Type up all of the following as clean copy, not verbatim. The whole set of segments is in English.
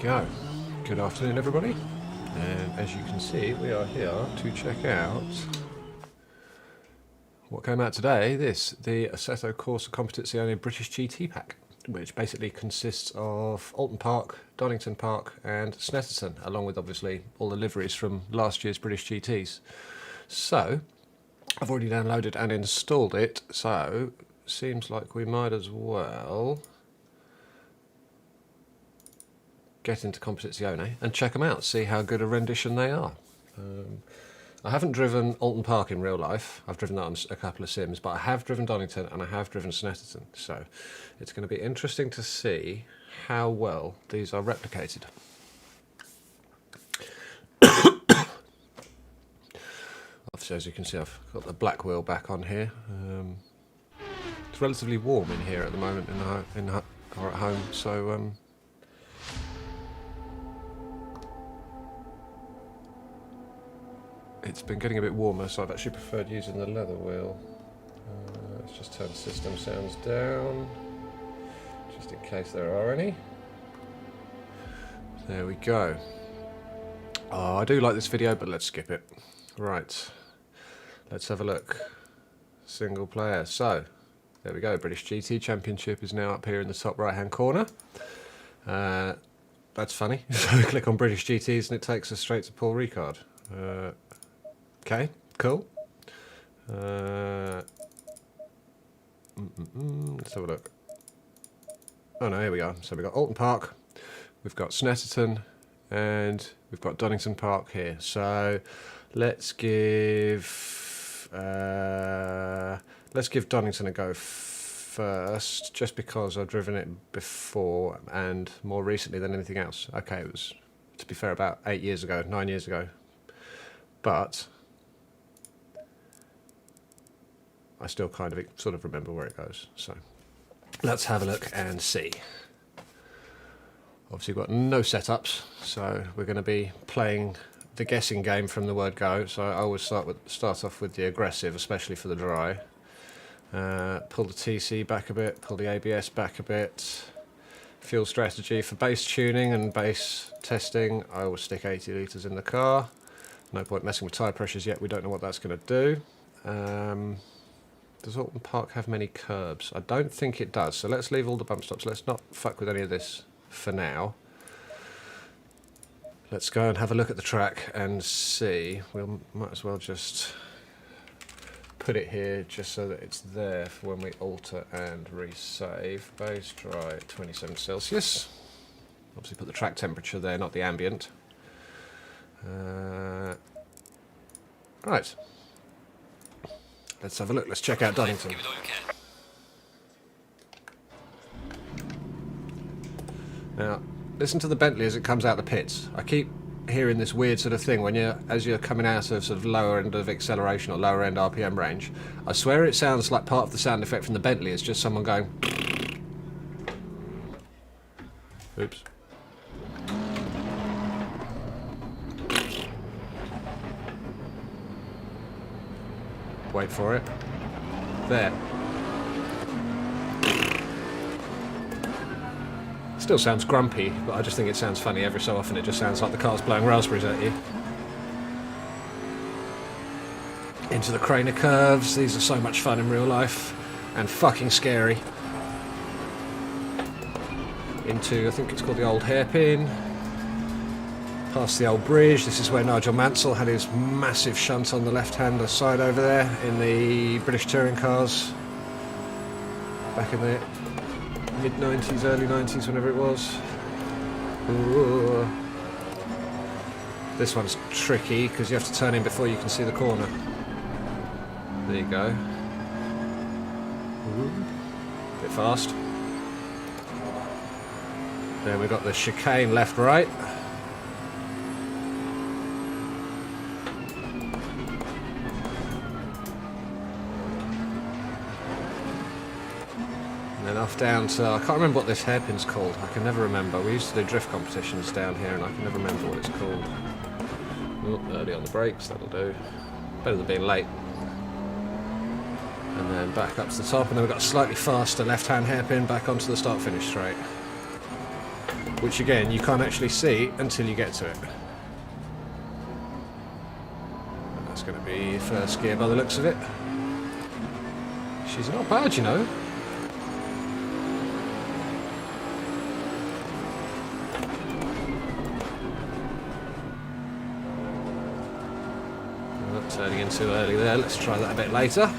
go. Good afternoon, everybody. And as you can see, we are here to check out what came out today. The Assetto Corsa Competizione British GT pack, which basically consists of Oulton Park, Donington Park and Snetterton, along with obviously all the liveries from last year's British GTs. So, I've already downloaded and installed it, so seems like we might as well get into Competizione and check them out, see how good a rendition they are. I haven't driven Oulton Park in real life. I've driven that on a couple of sims, but I have driven Donington and I have driven Snetterton, so it's going to be interesting to see how well these are replicated. Obviously, as you can see, I've got the black wheel back on here. It's relatively warm in here at the moment or at home, so it's been getting a bit warmer, so I've actually preferred using the leather wheel. Let's just turn system sounds down, just in case there are any. There we go. Oh, I do like this video, but let's skip it. Right, let's have a look. Single player. So, there we go. British GT Championship is now up here in the top right-hand corner. That's funny. So we click on British GTs and it takes us straight to Paul Ricard. Okay, cool. Let's have a look. Oh no, here we go. So we've got Oulton Park, we've got Snetterton, and we've got Donington Park here. So let's give Donington a go first, just because I've driven it before and more recently than anything else. Okay, it was, to be fair, about 9 years ago. But I still sort of remember where it goes. So let's have a look and see. Obviously we've got no setups, so we're going to be playing the guessing game from the word go. So I always start off with the aggressive, especially for the dry. Pull the TC back a bit, pull the ABS back a bit. Fuel strategy for base tuning and base testing, I will stick 80 litres in the car. No point messing with tyre pressures yet, we don't know what that's going to do. Does Oulton Park have many curbs? I don't think it does, so let's leave all the bump stops. Let's not fuck with any of this for now. Let's go and have a look at the track and see. We might as well just put it here just so that it's there for when we alter and resave. Base dry 27 Celsius. Obviously put the track temperature there, not the ambient. Right, let's have a look. Let's check out Donington. Now, listen to the Bentley as it comes out the pits. I keep hearing this weird sort of thing when as you're coming out of sort of lower end of acceleration or lower end RPM range. I swear it sounds like part of the sound effect from the Bentley is just someone going. Oops. Wait for it. There. Still sounds grumpy, but I just think it sounds funny. Every so often it just sounds like the car's blowing raspberries at you. Into the Craner curves. These are so much fun in real life. And fucking scary. Into, I think it's called the old hairpin. Past the old bridge. This is where Nigel Mansell had his massive shunt on the left-hand side over there in the British touring cars back in the mid-90s, early 90s, whenever it was. Ooh. This one's tricky because you have to turn in before you can see the corner. There you go. Ooh. Bit fast. Then we've got the chicane left-right. Off down to, I can't remember what this hairpin's called. I can never remember. We used to do drift competitions down here and I can never remember what it's called. Oh, early on the brakes, that'll do. Better than being late. And then back up to the top, and then we've got a slightly faster left-hand hairpin back onto the start-finish straight. which again you can't actually see until you get to it. And that's going to be first gear by the looks of it. She's not bad, you know. Turning in too early there, let's try that a bit later.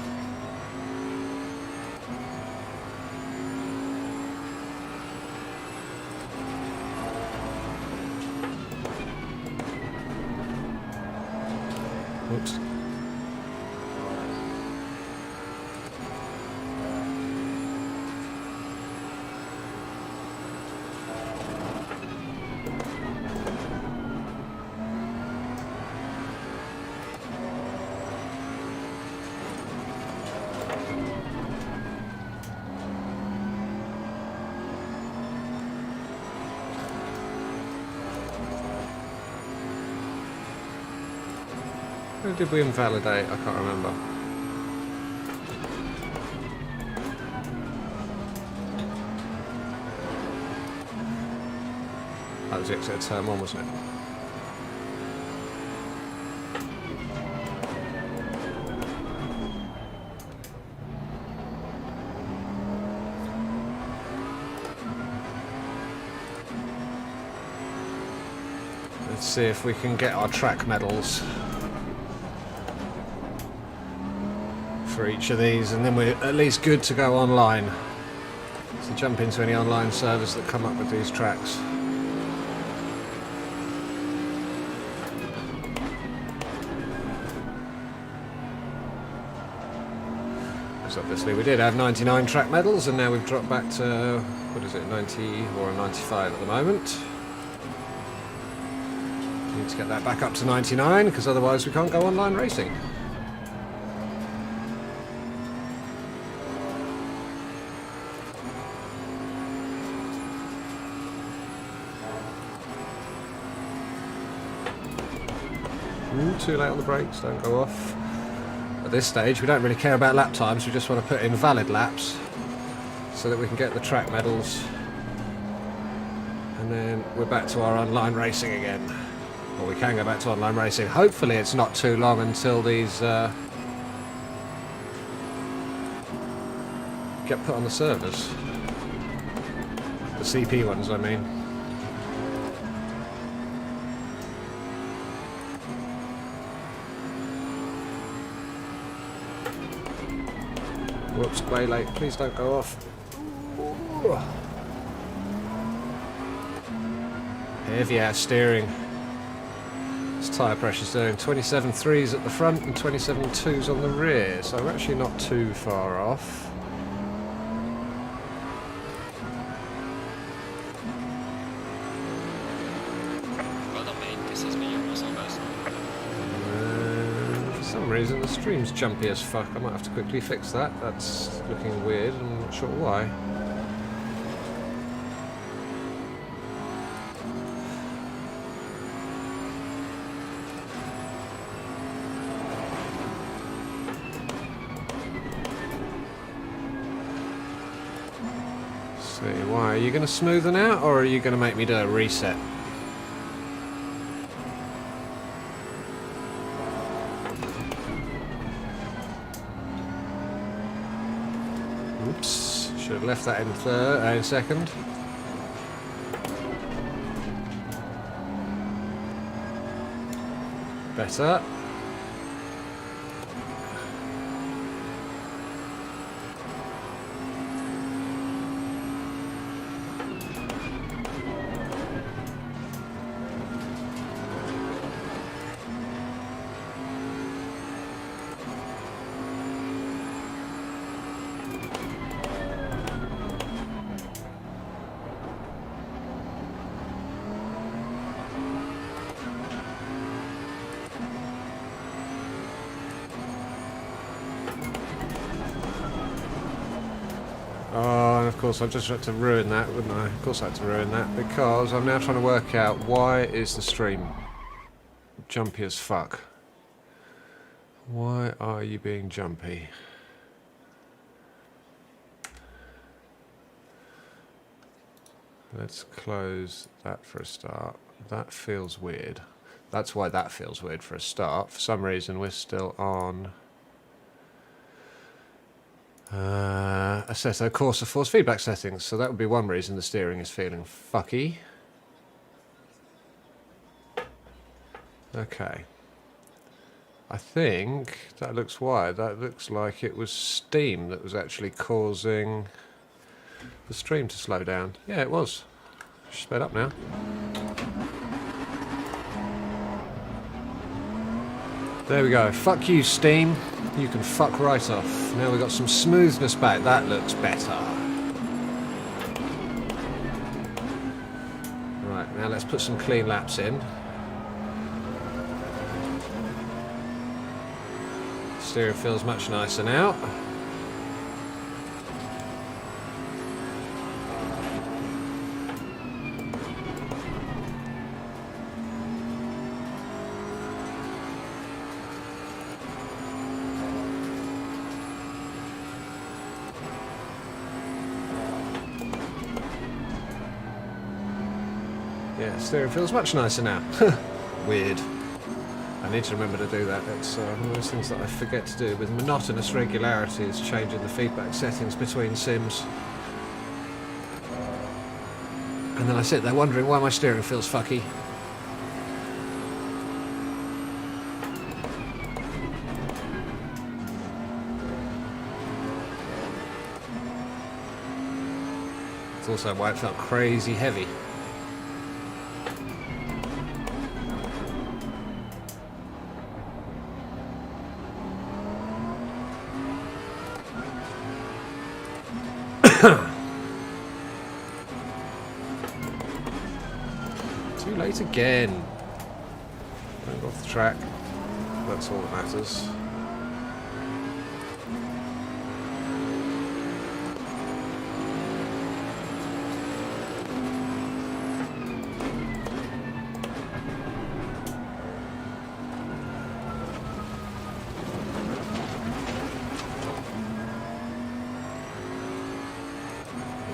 Oops. Who did we invalidate? I can't remember. That was exit turn 1, wasn't it? Let's see if we can get our track medals for each of these, and then we're at least good to go online. So jump into any online servers that come up with these tracks. Because obviously we did have 99 track medals, and now we've dropped back to, what is it, 90 or 95 at the moment. Need to get that back up to 99, because otherwise we can't go online racing. Too late on the brakes, don't go off. At this stage we don't really care about lap times, we just want to put in valid laps so that we can get the track medals, and then we're back to our online racing again. Or we can go back to online racing. Hopefully it's not too long until these get put on the servers. The CP ones, I mean. Whoops, way late. Please don't go off. Ooh. Heavy ass steering. This tyre pressure's doing 27.3s at the front and 27.2s on the rear, so we're actually not too far off. For some reason the stream's jumpy as fuck. I might have to quickly fix that. That's looking weird, I'm not sure why. Why, are you going to smoothen out, or are you going to make me do a reset? Oops, should have left that in second. Better. Oh, and of course I just had to ruin that, wouldn't I? Of course I had to ruin that, because I'm now trying to work out why is the stream jumpy as fuck. Why are you being jumpy? Let's close that for a start. That feels weird. That's why that feels weird for a start. For some reason we're still on Assetto Corsa force feedback settings, so that would be one reason the steering is feeling fucky. Okay. I think that looks wired. That looks like it was steam that was actually causing the stream to slow down. Yeah, it was. Sped up now. There we go. Fuck you, steam. You can fuck right off. Now we've got some smoothness back. That looks better. Right, now let's put some clean laps in. Steering feels much nicer now. Yeah, steering feels much nicer now. Weird. I need to remember to do that. It's one of those things that I forget to do with monotonous regularity, is changing the feedback settings between sims. And then I sit there wondering why my steering feels fucky. It's also why it felt crazy heavy. Too late again. Going off the track. That's all that matters.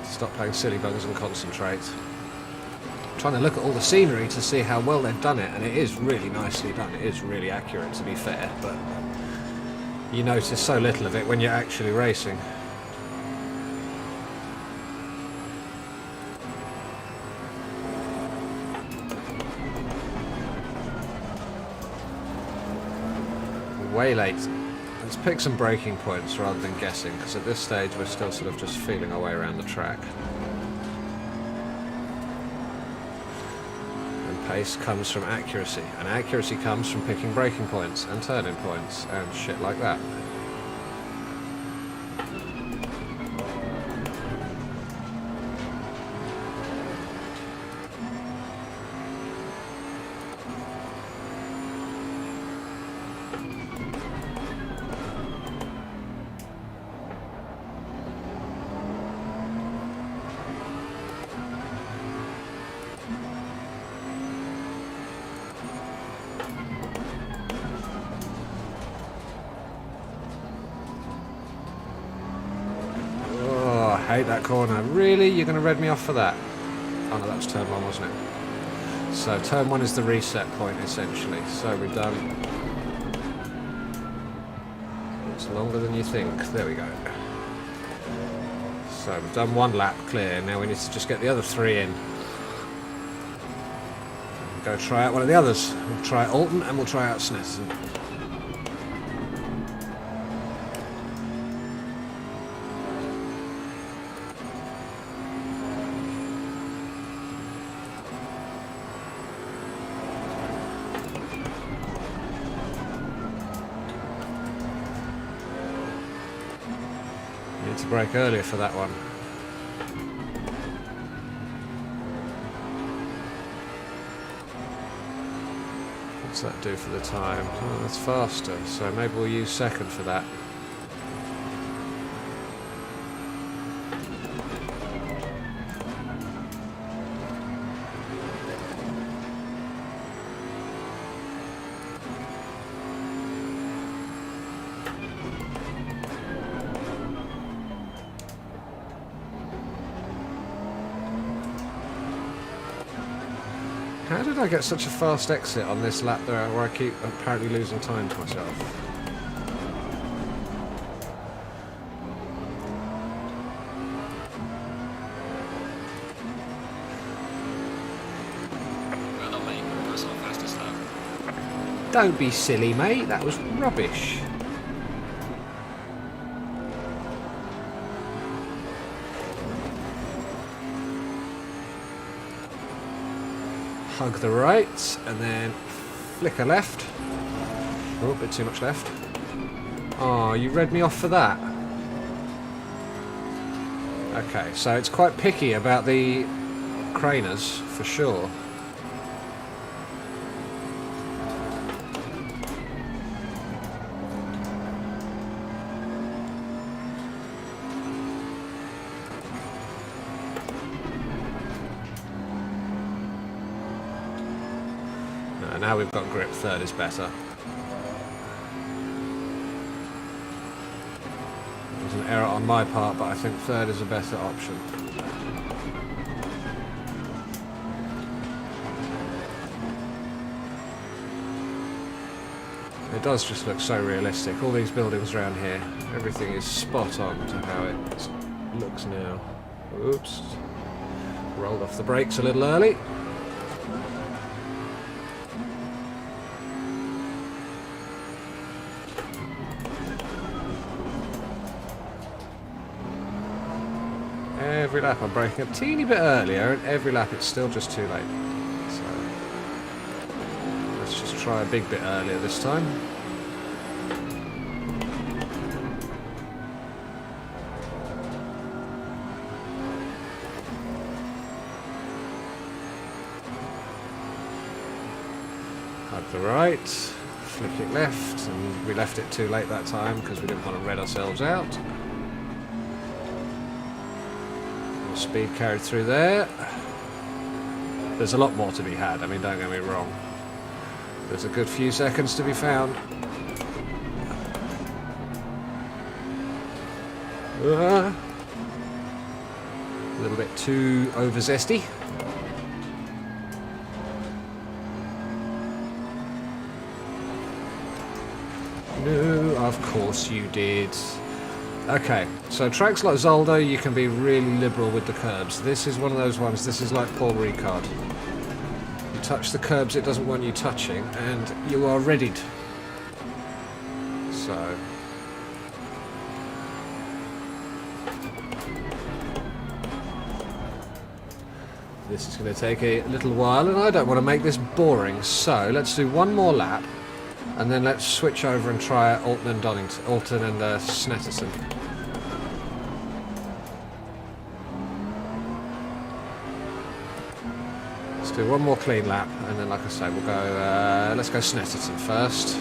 Stop playing silly buggers and concentrate. I'm trying to look at all the scenery to see how well they've done it, and it is really nicely done. It is really accurate, to be fair, but you notice so little of it when you're actually racing. Way late. Let's pick some braking points rather than guessing, because at this stage we're still sort of just feeling our way around the track. And pace comes from accuracy, and accuracy comes from picking braking points and turning points and shit like that. I hate that corner. Really? You're going to red me off for that? Oh no, that was turn 1, wasn't it? So turn 1 is the reset point, essentially. So we've done... It's longer than you think. There we go. So we've done 1 lap clear. Now we need to just get the other 3 in. Go try out one of the others. We'll try Oulton and we'll try out Snetterton. Need to brake earlier for that one. What's that do for the time? Oh, that's faster, so maybe we'll use second for that. How did I get such a fast exit on this lap there where I keep apparently losing time to myself? Well done, mate. That's not fastest lap. Don't be silly, mate. That was rubbish. Hug the right, and then flicker left. Oh, a bit too much left. Oh, you read me off for that. Okay, so it's quite picky about the craners, for sure. Now we've got grip, third is better. There's an error on my part, but I think third is a better option. It does just look so realistic. All these buildings around here, everything is spot on to how it looks now. Oops. Rolled off the brakes a little early. Every lap I'm braking a teeny bit earlier, and every lap it's still just too late. So let's just try a big bit earlier this time. Hug the right, flick it left, and we left it too late that time because we didn't want to red ourselves out. Speed carried through there. There's a lot more to be had, I mean, don't get me wrong. There's a good few seconds to be found. A little bit too over zesty. No, of course you did. Okay, so tracks like Zolder, you can be really liberal with the curbs. This is one of those ones, this is like Paul Ricard. You touch the curbs it doesn't want you touching, and you are readied. So... this is going to take a little while, and I don't want to make this boring, so let's do one more lap, and then let's switch over and try Oulton and Donington, Oulton and Snetterton. Let's do one more clean lap, and then, like I say, we'll go. Let's go Snetterton first.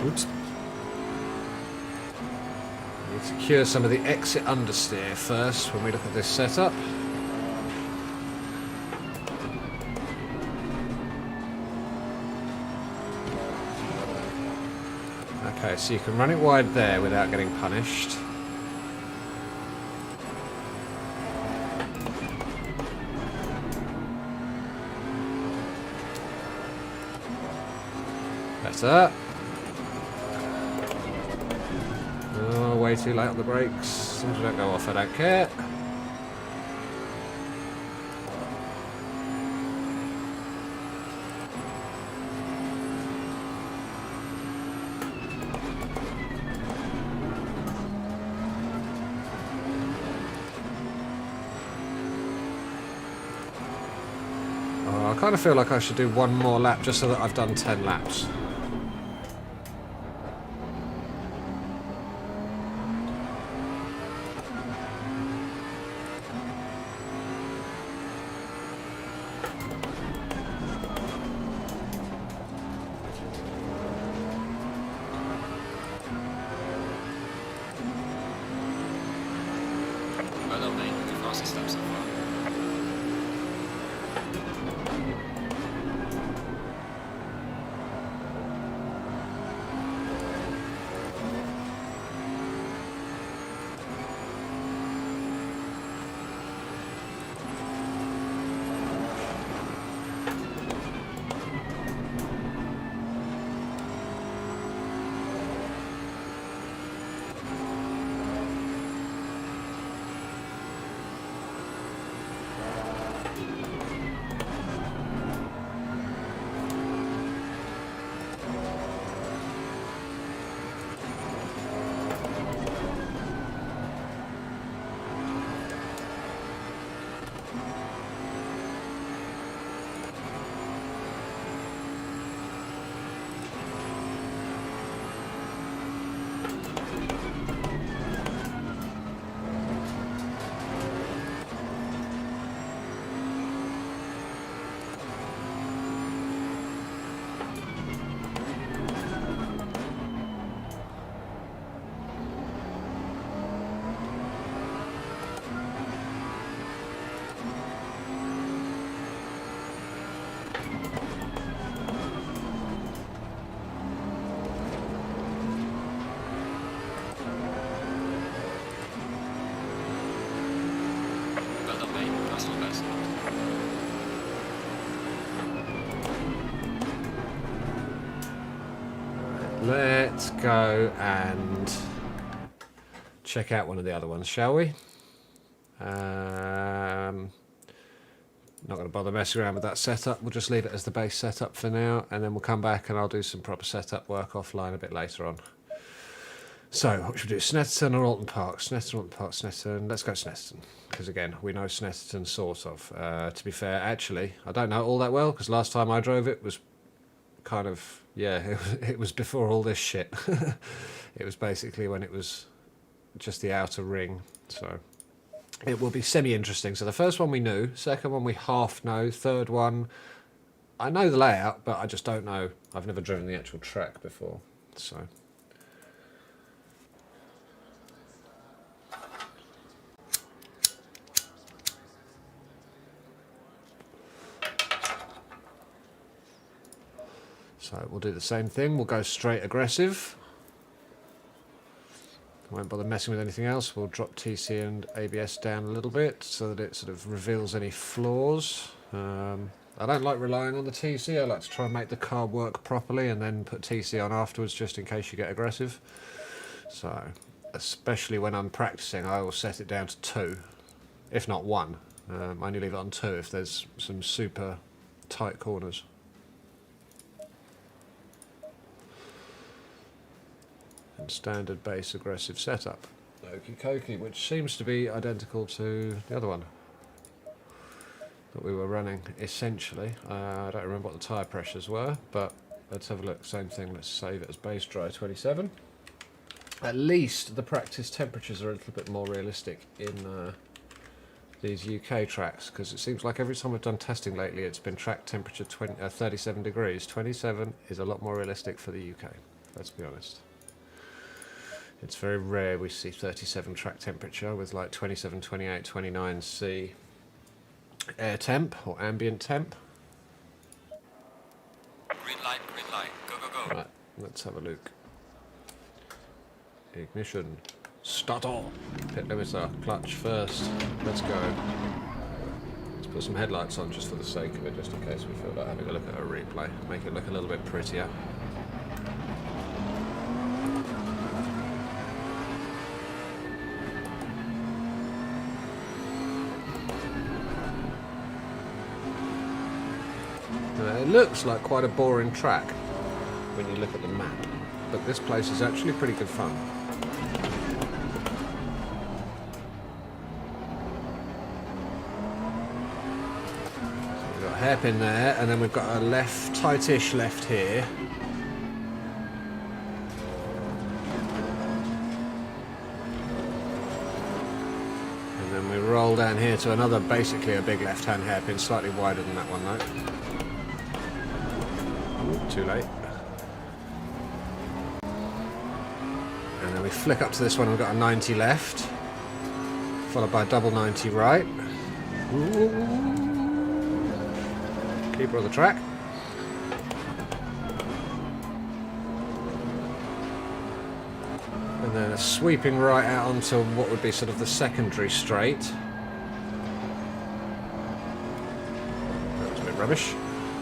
Oops. Need to cure some of the exit understeer first when we look at this setup. Okay, so you can run it wide there without getting punished. Better. Oh, way too late on the brakes. As long as we don't go off, I don't care. Oh, I kind of feel like I should do one more lap just so that I've done 10 laps. let's go and check out one of the other ones, shall we? Not going to bother messing around with that setup. We'll just leave it as the base setup for now, and then we'll come back and I'll do some proper setup work offline a bit later on. So, what should we do? Snetterton or Oulton Park? Snetterton, Oulton Park, Snetterton. Let's go Snetterton, because again, we know Snetterton sort of. To be fair, actually, I don't know it all that well, because last time I drove it was kind of, yeah, it was before all this shit. It was basically when it was just the outer ring, so it will be semi-interesting. So the first one we knew, second one we half know, third one I know the layout, but I just don't know. I've never driven the actual track before, so. So we'll do the same thing. We'll go straight aggressive. I won't bother messing with anything else. We'll drop TC and ABS down a little bit so that it sort of reveals any flaws. I don't like relying on the TC. I like to try and make the car work properly and then put TC on afterwards just in case you get aggressive. So, especially when I'm practicing, I will set it down to 2, if not 1. I only leave it on 2 if there's some super tight corners. And standard base aggressive setup. Okie dokie, which seems to be identical to the other one that we were running, essentially. I don't remember what the tyre pressures were, but let's have a look. Same thing, let's save it as base dry 27. At least the practice temperatures are a little bit more realistic in these UK tracks, because it seems like every time we've done testing lately it's been track temperature 37 degrees. 27 is a lot more realistic for the UK, let's be honest. It's very rare we see 37 track temperature with like 27, 28, 29 C air temp or ambient temp. Green light, go, go, go. Right, let's have a look. Ignition, start on. Pit limiter, clutch first. Let's go. Let's put some headlights on just for the sake of it, just in case we feel like having a look at a replay. Make it look a little bit prettier. It looks like quite a boring track when you look at the map, but this place is actually pretty good fun. So we've got a hairpin there, and then we've got a left, tightish left here. And then we roll down here to another, basically a big left-hand hairpin, slightly wider than that one though. Too late. And then we flick up to this one, we've got a 90 left, followed by a double 90 right. Ooh. Keeper of the track. And then a sweeping right out onto what would be sort of the secondary straight. That was a bit rubbish.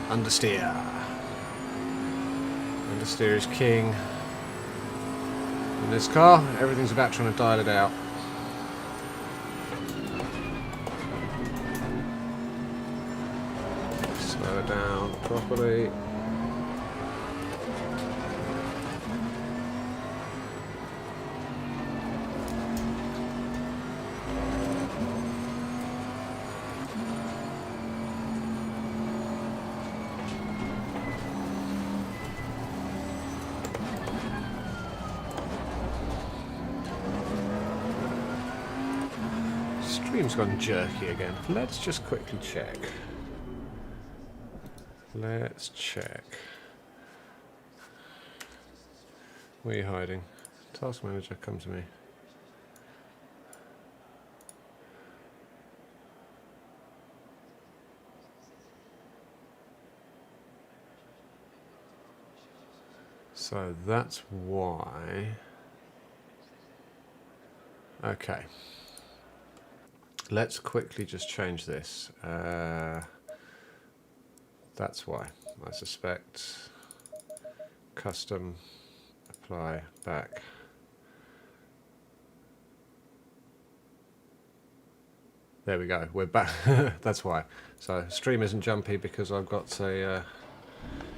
Understeer. Understeer is king in this car. Everything's about trying to dial it out. Slow it down properly. Stream's gone jerky again. Let's just quickly check. Let's check. Where are you hiding? Task manager, come to me. So that's why. Okay. Let's quickly just change this. That's why. I suspect. Custom. apply back. There we go, we're back. That's why. So stream isn't jumpy because I've got a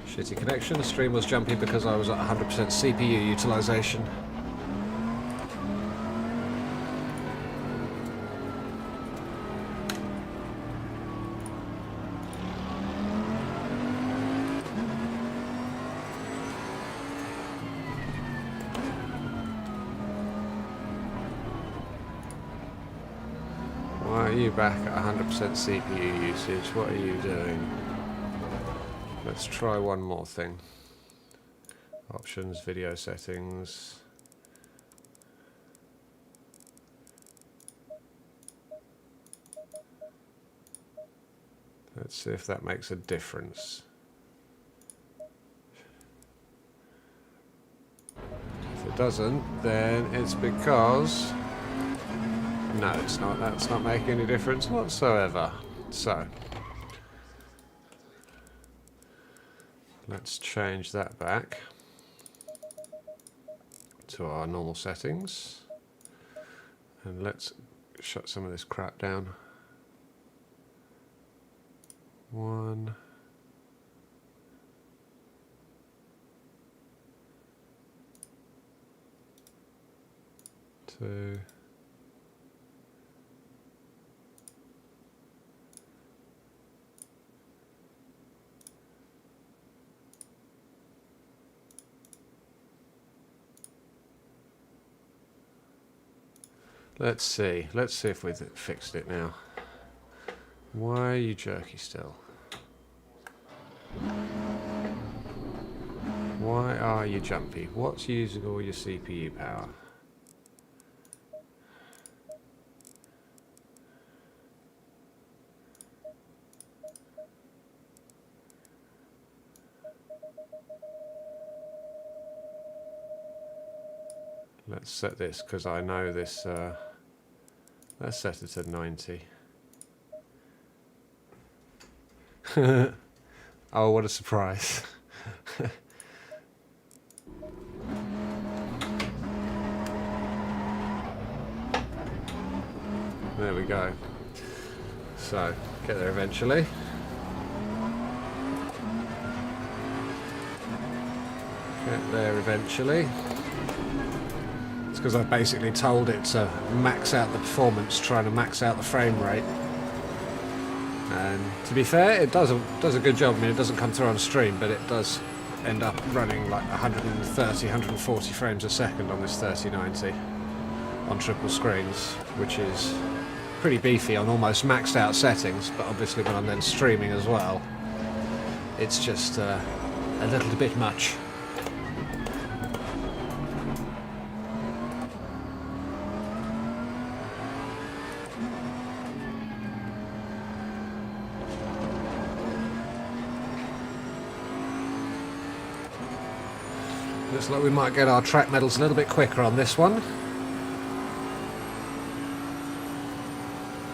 shitty connection. The stream was jumpy because I was at 100% CPU utilization. Why are you back at 100% CPU usage? What are you doing? Let's try one more thing. Options, video settings. Let's see if that makes a difference. If it doesn't, then it's because... No, it's not. That's not making any difference whatsoever. So, let's change that back to our normal settings. And let's shut some of this crap down. 1, 2. Let's see if we've fixed it now. Why are you jerky still? Why are you jumpy? What's using all your CPU power? Let's set this, because I know this, let's set it to 90. Oh, what a surprise. There we go. So, get there eventually. Get there eventually. It's because I've basically told it to max out the performance, trying to max out the frame rate. And to be fair, it does a good job. I mean, it doesn't come through on stream, but it does end up running like 130, 140 frames a second on this 3090 on triple screens, which is pretty beefy on almost maxed out settings. But obviously when I'm then streaming as well, it's just a little bit much. Looks like we might get our track medals a little bit quicker on this one.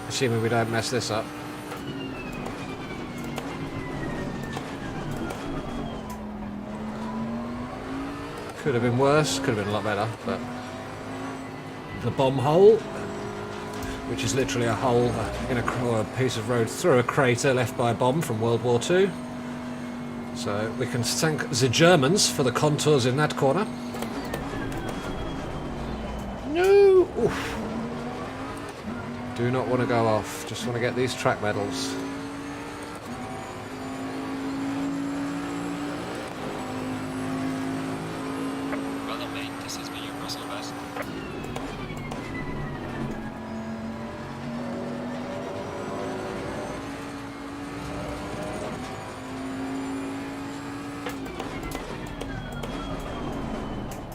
Assuming we don't mess this up. Could have been worse, could have been a lot better, but... The bomb hole, which is literally a hole in a piece of road through a crater left by a bomb from World War II. So we can thank the Germans for the contours in that corner. No! Oof. Do not want to go off, just want to get these track medals. Well done, mate. This has been your personal best.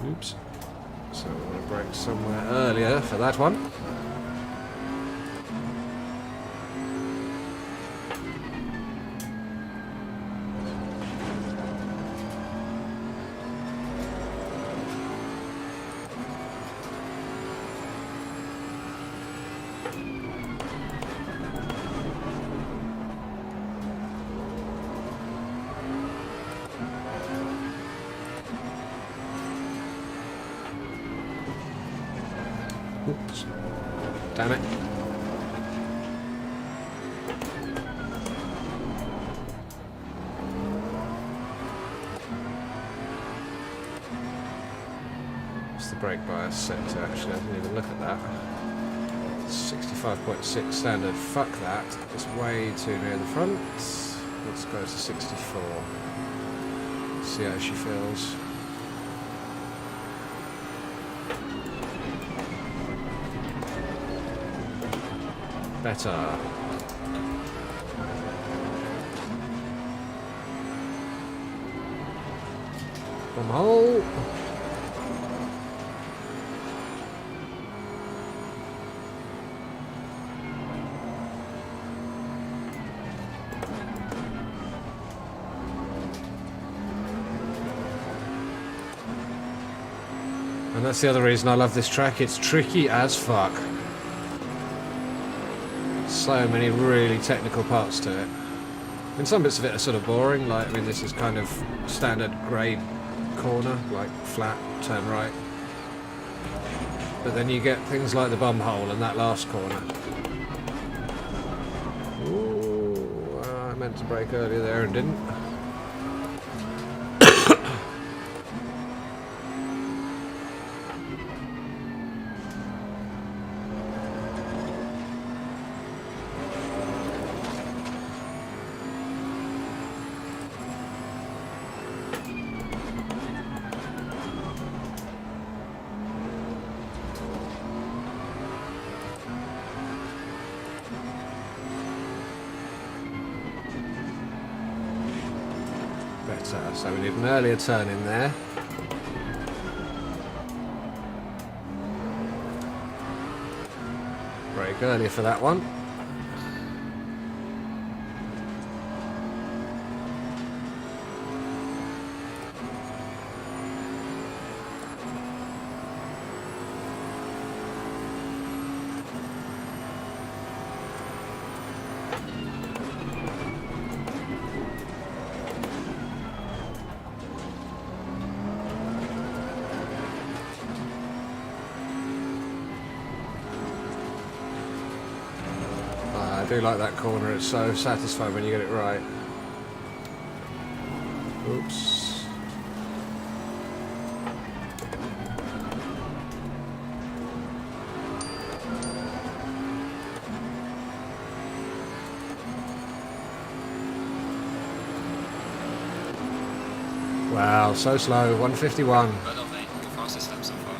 Oops. So we're going to brake somewhere earlier for that one. Damn it. What's the brake bias set to? Actually, I didn't even look at that. 65.6 standard. Fuck that. It's way too near the front. Let's go to 64. See how she feels. Better. Bomb hole. And that's the other reason I love this track. It's tricky as fuck. So many really technical parts to it. I mean, some bits of it are sort of boring, like, I mean, this is kind of standard grade corner, like flat, turn right. But then you get things like the bum hole and that last corner. Ooh, I meant to brake earlier there and didn't. So we need an earlier turn in there. Brake earlier for that one. I do like that corner, it's so satisfying when you get it right. Oops. Wow, so slow, 151. Well done, mate. Your fastest lap so far.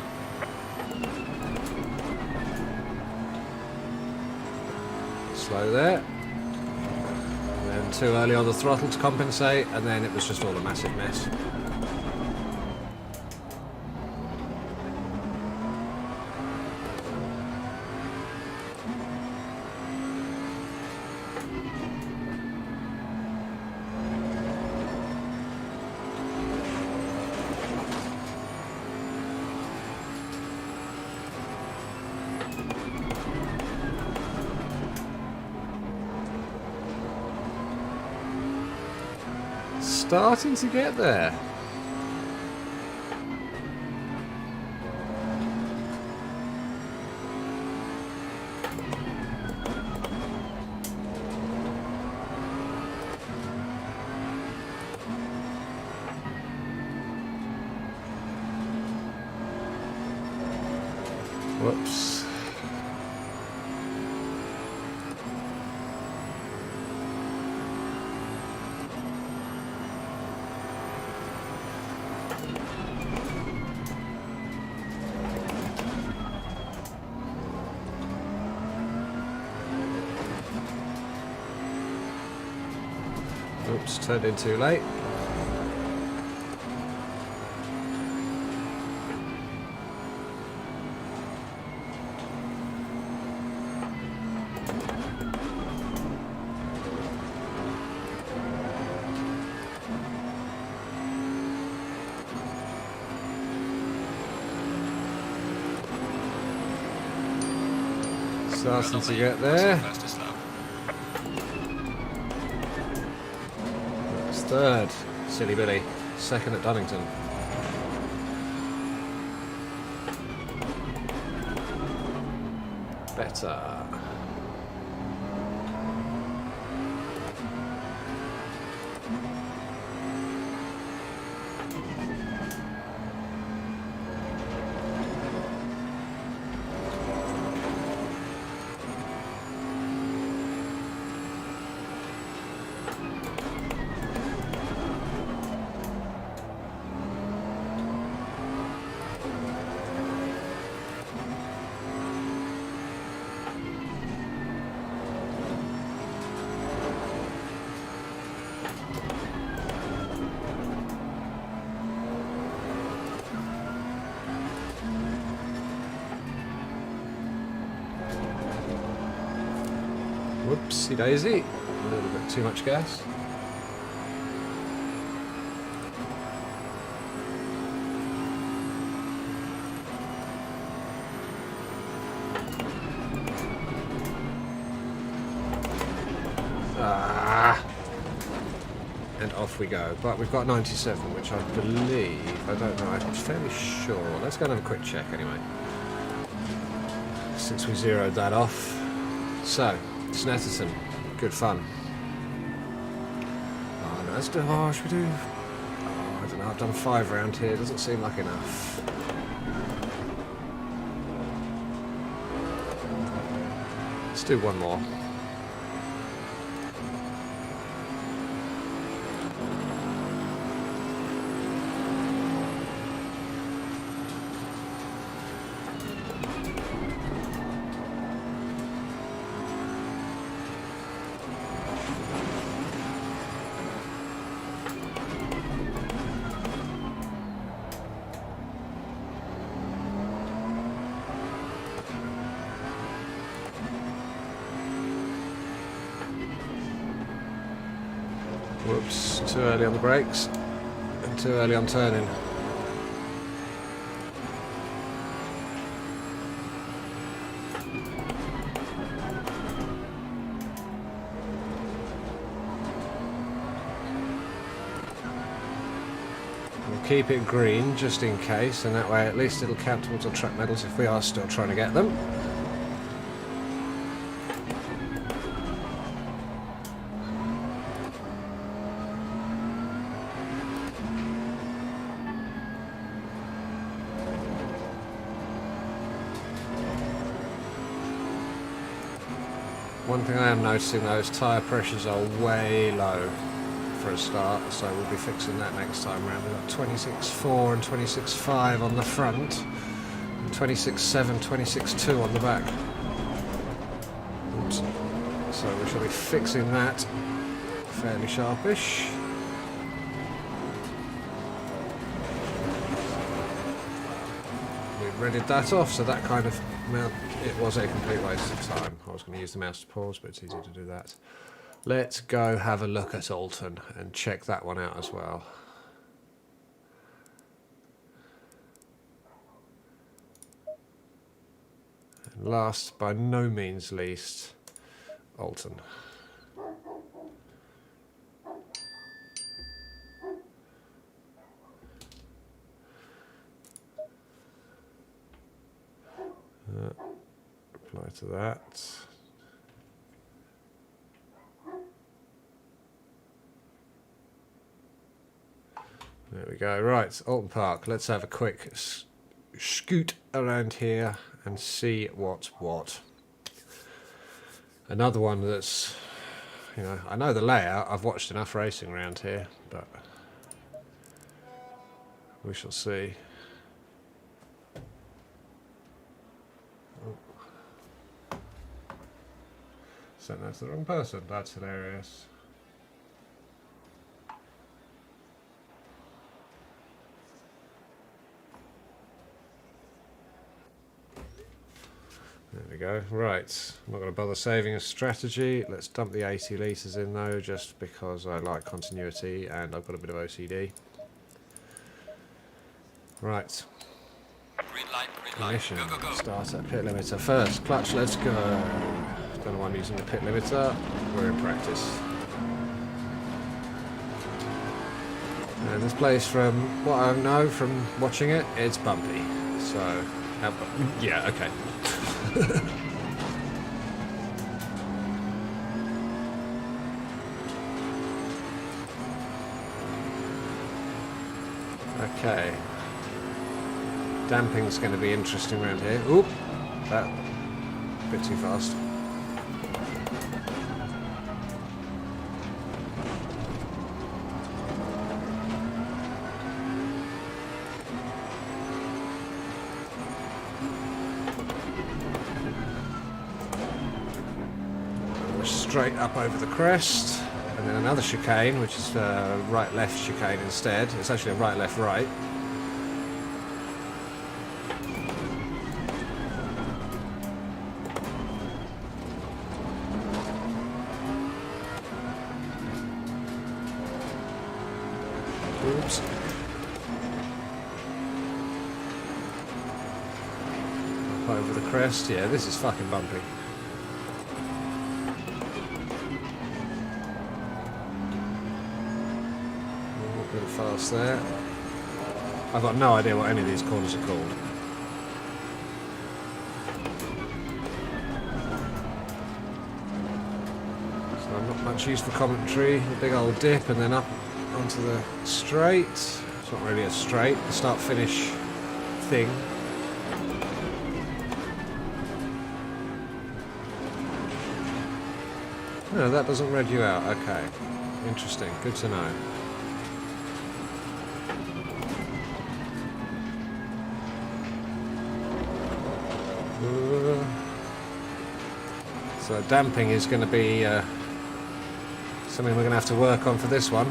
Slow there. And then too early on the throttle to compensate, and then it was just all a massive mess. Starting to get there. Whoops. Oops, turned in too late. Starting to get there. Fastest lap. That's third. Silly Billy. Second at Donington. better. Whoopsie daisy, a little bit too much gas. And off we go. But we've got 97, which I believe, I don't know, I'm fairly sure. Let's go and have a quick check anyway, since we zeroed that off. So, Snetterton, good fun. Oh, no, let's do, oh, should we do, oh, I don't know, I've done 5 around here, doesn't seem like enough. Let's do one more. Whoops, too early on the brakes and too early on turning. We'll keep it green just in case, and that way at least it'll count towards our track medals if we are still trying to get them. One thing I am noticing though is tyre pressures are way low for a start, so we'll be fixing that next time round. We've got 26.4 and 26.5 on the front, and 26.7, 26.2 on the back. Oops. So we shall be fixing that fairly sharpish. We readied that off, so that kind of it was a complete waste of time. I was going to use the mouse to pause, but it's easy to do that. Let's go have a look at Oulton and check that one out as well. And last, by no means least, Oulton. Apply to that. There we go. Right, Oulton Park. Let's have a quick scoot around here and see what's what. Another one that's, you know, I know the layout. I've watched enough racing around here, but we shall see. Sent that to the wrong person. That's hilarious. There we go. Right, I'm not going to bother saving a strategy. Let's dump the 80 litres in though, just because I like continuity and I've got a bit of OCD. Right. Green light, Ignition. go, go, go. Start at pit limiter first. Clutch, let's go. Don't know why I'm using the pit limiter. We're in practice. And this place, from what I know from watching it, it's bumpy. So, yeah, okay. Okay. Damping's going to be interesting around here. Oop! That a bit too fast. Straight up over the crest, and then another chicane, which is a right-left chicane instead. It's actually a right-left-right. Oops. Up over the crest. Yeah, this is fucking bumpy. Fast there. I've got no idea what any of these corners are called. So not much use for commentary. A big old dip and then up onto the straight. It's not really a straight, the start-finish thing. No, that doesn't red you out. Okay. Interesting. Good to know. So damping is going to be something we're going to have to work on for this one.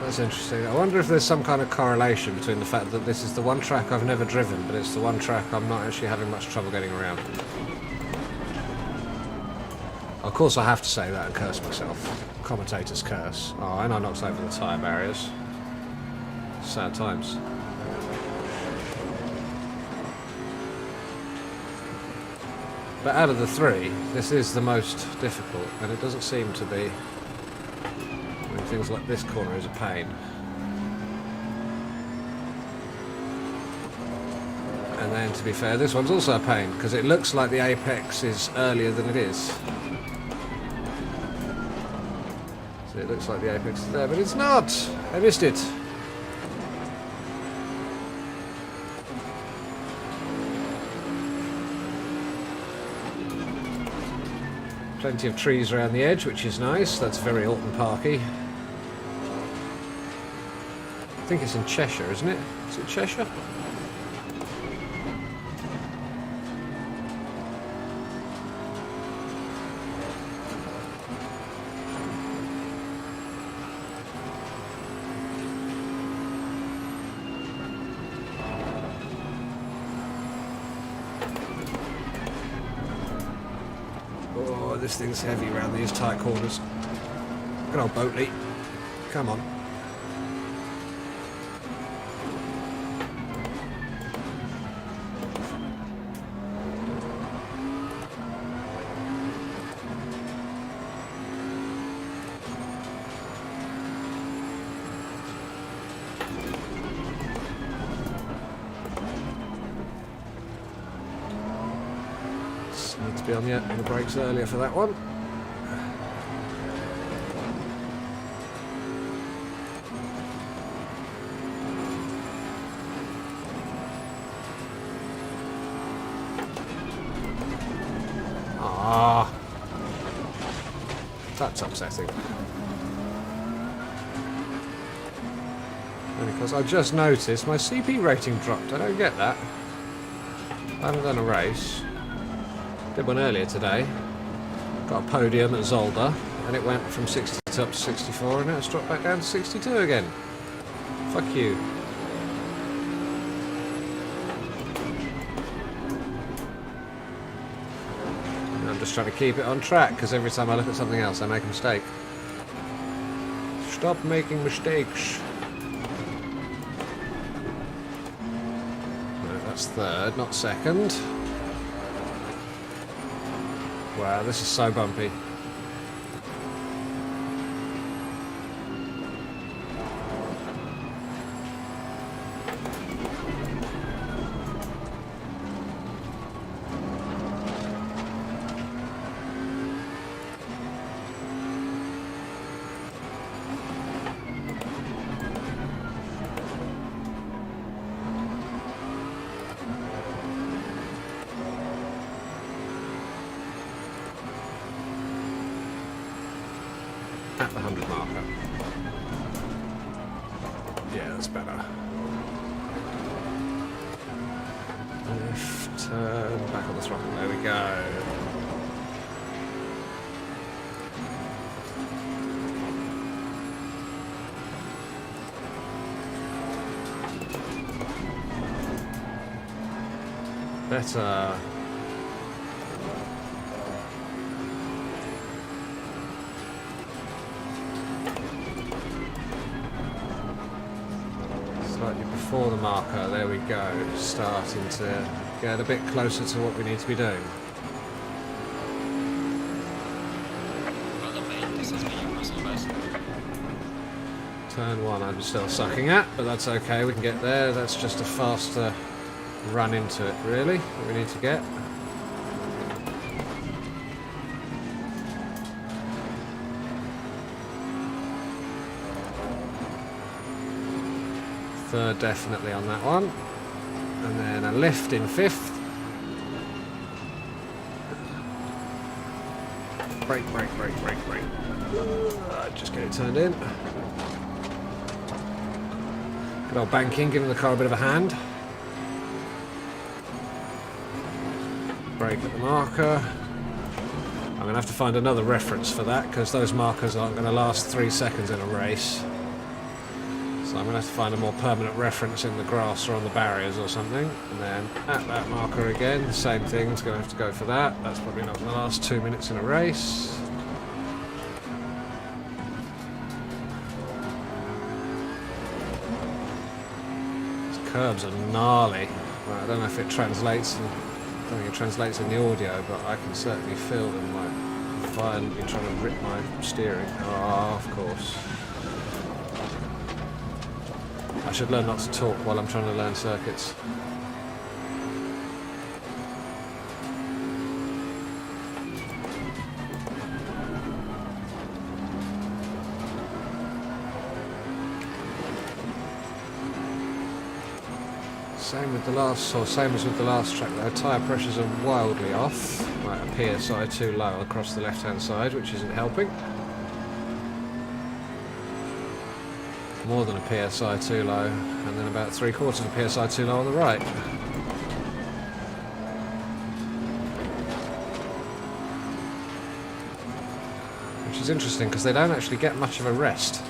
That's interesting. I wonder if there's some kind of correlation between the fact that this is the one track I've never driven, but it's the one track I'm not actually having much trouble getting around. Of course I have to say that and curse myself. Commentator's curse. Oh, and I knocked over the tyre barriers. Sad times. But out of the three, this is the most difficult, and it doesn't seem to be. Things like this corner is a pain. And then, to be fair, this one's also a pain, because it looks like the apex is earlier than it is. So it looks like the apex is there, but it's not! I missed it! Plenty of trees around the edge, which is nice. That's very Oulton Parky. I think it's in Cheshire, isn't it? Is it Cheshire? Oh, this thing's heavy around these tight corners. Good old Boatley. Come on. Need to be on the brakes earlier for that one. Ah, that's upsetting. Only because I just noticed my CP rating dropped. I don't get that. I haven't done a race. Did one earlier today. Got a podium at Zolder, and it went from 62 up to 64, and now it's dropped back down to 62 again. Fuck you. I'm just trying to keep it on track, because every time I look at something else I make a mistake. Stop making mistakes. No, that's third, not second. Wow, this is so bumpy. At the 100 marker. Yeah, that's better. Lift, turn, back on the throttle. There we go. Better. Before the marker, there we go, starting to get a bit closer to what we need to be doing. Turn 1 I'm still sucking at, but that's okay, we can get there. That's just a faster run into it, really, that we need to get. Third definitely on that one, and then a lift in 5th. Brake, brake, brake, brake, brake. Just get it turned in. Good old banking, giving the car a bit of a hand. Brake at the marker. I'm going to have to find another reference for that because those markers aren't going to last 3 seconds in a race. So I'm going to have to find a more permanent reference in the grass or on the barriers or something. And then at that marker again, same thing, it's going to have to go for that. That's probably not going to last 2 minutes in a race. These curbs are gnarly. Well, I don't know if it translates, I don't think it translates in the audio, but I can certainly feel them like violently trying to rip my steering. Oh, of course. I should learn not to talk while I'm trying to learn circuits. Same with the last, or same as with the last track though, tyre pressures are wildly off. Like a PSI too low across the left hand side, which isn't helping. More than a PSI too low, and then about 3/4 of a PSI too low on the right. Which is interesting because they don't actually get much of a rest.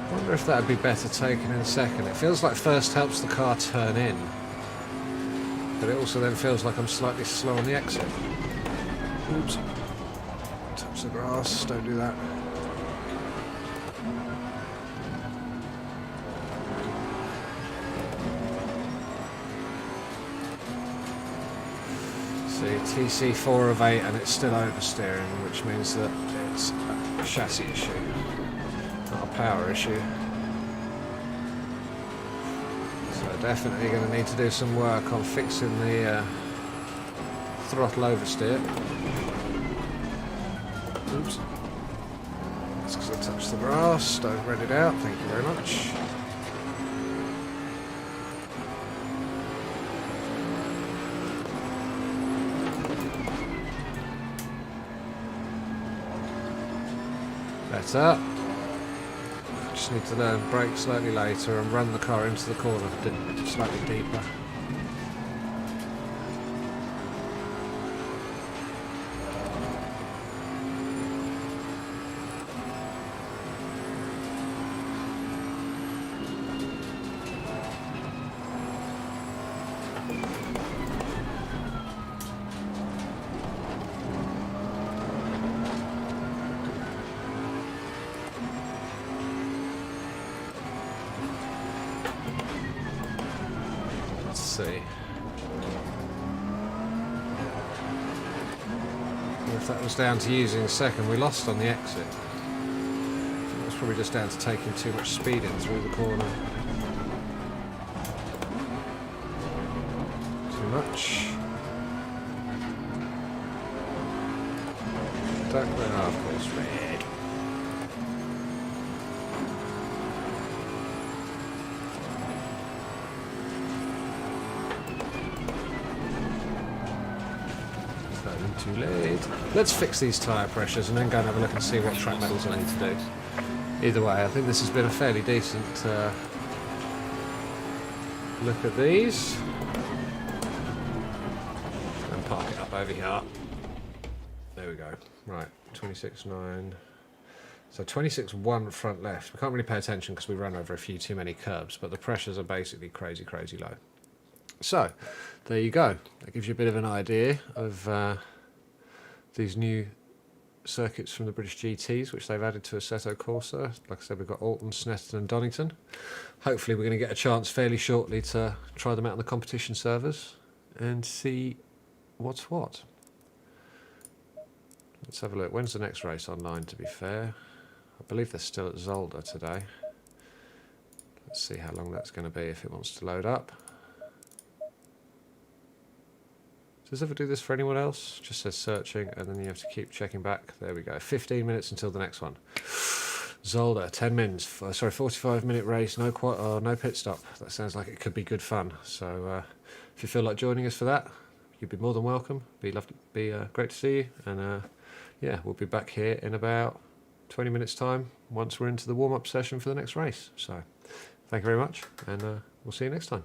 I wonder if that would be better taken in second. It feels like first helps the car turn in, but it also then feels like I'm slightly slow on the exit. Oops. Touch the grass, don't do that. See, TC 4 of 8 and it's still oversteering, which means that it's a chassis issue, not a power issue. Definitely going to need to do some work on fixing the throttle oversteer. Oops. That's because I touched the grass. Don't red it out. Thank you very much. Better. Just need to learn brake slightly later and run the car into the corner slightly deeper. see. If that was down to using second, we lost on the exit. That was probably just down to taking too much speed in through the corner. Too much. Don't know, of course, red. Too late. Let's fix these tyre pressures and then go and have a look and see what track metals I need to do. Either way, I think this has been a fairly decent look at these. And park it up over here. There we go. Right, 26.9. So 26.1 front left. We can't really pay attention because we run over a few too many curbs, but the pressures are basically crazy, crazy low. So, there you go. That gives you a bit of an idea of these new circuits from the British GTs, which they've added to Assetto Corsa. Like I said, we've got Oulton, Snetterton and Donington. Hopefully we're going to get a chance fairly shortly to try them out on the competition servers and see what's what. Let's have a look. When's the next race online, to be fair? I believe they're still at Zolder today. Let's see how long that's going to be if it wants to load up. Does it ever do this for anyone else? Just says searching, and then you have to keep checking back. There we go. 15 minutes until the next one. Zolder, 10 minutes. Sorry, 45-minute race. No pit stop. That sounds like it could be good fun. So if you feel like joining us for that, you'd be more than welcome. Be great to see you. And yeah, we'll be back here in about 20 minutes' time once we're into the warm-up session for the next race. So thank you very much, and we'll see you next time.